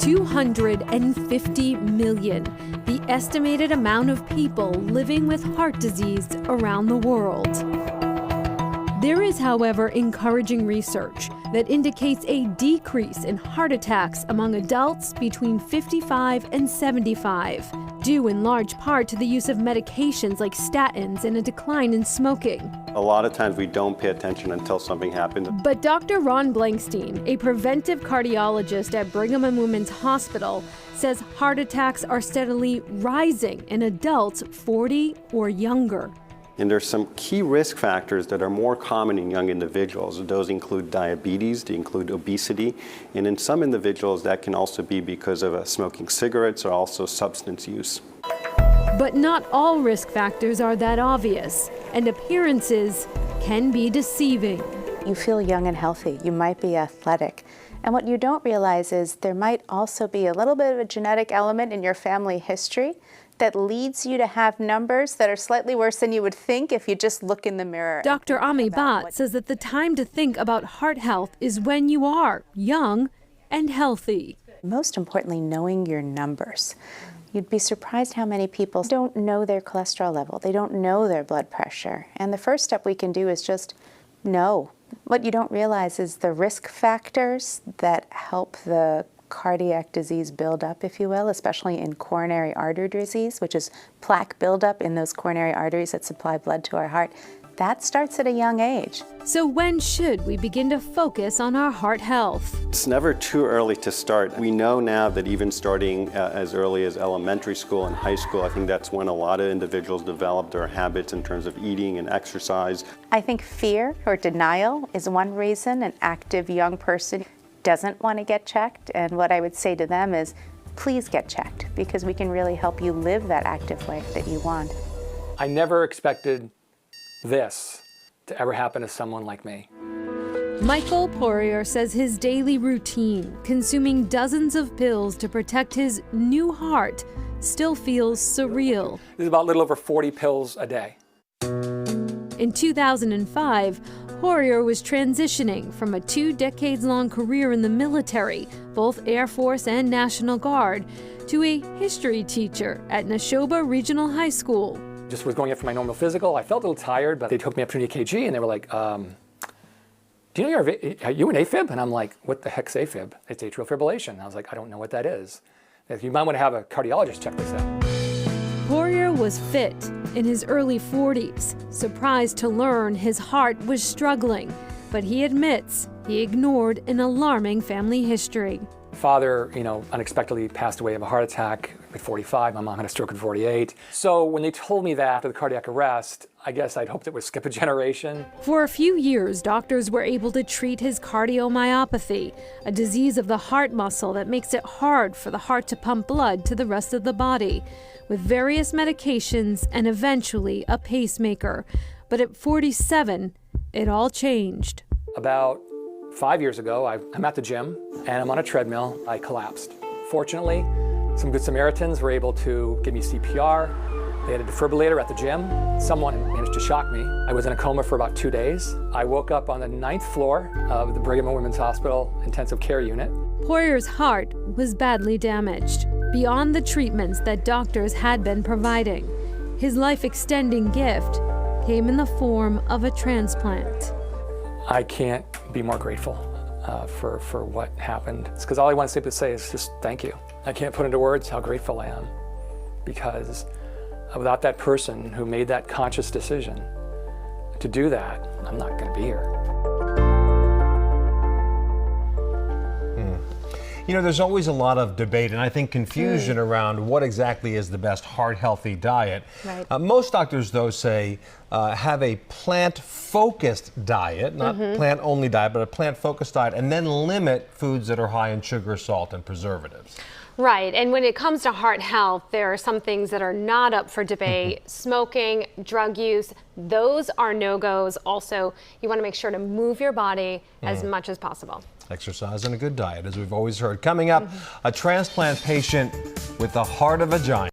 250 million, the estimated amount of people living with heart disease around the world. There is, however, encouraging research that indicates a decrease in heart attacks among adults between 55 and 75, due in large part to the use of medications like statins and a decline in smoking. A lot of times we don't pay attention until something happens. But Dr. Ron Blankstein, a preventive cardiologist at Brigham and Women's Hospital, says heart attacks are steadily rising in adults 40 or younger. And there's some key risk factors that are more common in young individuals. Those include diabetes, they include obesity, and in some individuals that can also be because of smoking cigarettes or also substance use. But not all risk factors are that obvious, and appearances can be deceiving. You feel young and healthy, you might be athletic, and what you don't realize is there might also be a little bit of a genetic element in your family history that leads you to have numbers that are slightly worse than you would think if you just look in the mirror. Dr. Ami Bhatt says that the time to think about heart health is when you are young and healthy. Most importantly, knowing your numbers. You'd be surprised how many people don't know their cholesterol level. They don't know their blood pressure. And the first step we can do is just know. What you don't realize is the risk factors that help the cardiac disease buildup, if you will, especially in coronary artery disease, which is plaque buildup in those coronary arteries that supply blood to our heart. That starts at a young age. So when should we begin to focus on our heart health? It's never too early to start. We know now that even starting as early as elementary school and high school, I think that's when a lot of individuals develop their habits in terms of eating and exercise. I think fear or denial is one reason an active young person doesn't want to get checked, and what I would say to them is, please get checked, because we can really help you live that active life that you want. I never expected this to ever happen to someone like me. Michael Poirier says his daily routine, consuming dozens of pills to protect his new heart, still feels surreal. This is about a little over 40 pills a day. In 2005, Poirier was transitioning from a 2 decades-long career in the military, both Air Force and National Guard, to a history teacher at Neshoba Regional High School. Just was going up for my normal physical. I felt a little tired, but they took me up to an EKG and they were like, do you know are you an AFib? And I'm like, what the heck's AFib? It's atrial fibrillation. I was like, I don't know what that is. You might want to have a cardiologist check this out. Poirier was fit, in his early 40s, surprised to learn his heart was struggling, but he admits he ignored an alarming family history. Father, unexpectedly passed away of a heart attack at 45. My mom had a stroke at 48. So when they told me that after the cardiac arrest, I guess I'd hoped it would skip a generation. For a few years, doctors were able to treat his cardiomyopathy, a disease of the heart muscle that makes it hard for the heart to pump blood to the rest of the body, with various medications and eventually a pacemaker. But at 47, it all changed. About 5 years ago, I'm at the gym and I'm on a treadmill. I collapsed. Fortunately, some Good Samaritans were able to give me CPR. They had a defibrillator at the gym. Someone managed to shock me. I was in a coma for about 2 days. I woke up on the 9th floor of the Brigham and Women's Hospital intensive care unit. Poirier's heart was badly damaged, beyond the treatments that doctors had been providing. His life-extending gift came in the form of a transplant. I can't be more grateful for what happened. It's because all I want to simply say is just thank you. I can't put into words how grateful I am, because without that person who made that conscious decision to do that, I'm not going to be here. There's always a lot of debate and I think confusion around what exactly is the best heart-healthy diet. Right. Most doctors, though, say have a plant-focused diet, not plant-only diet, but a plant-focused diet, and then limit foods that are high in sugar, salt, and preservatives. Right, and when it comes to heart health, there are some things that are not up for debate. Smoking, drug use, those are no-goes. Also, you want to make sure to move your body as much as possible. Exercise and a good diet, as we've always heard. Coming up, a transplant patient with the heart of a giant.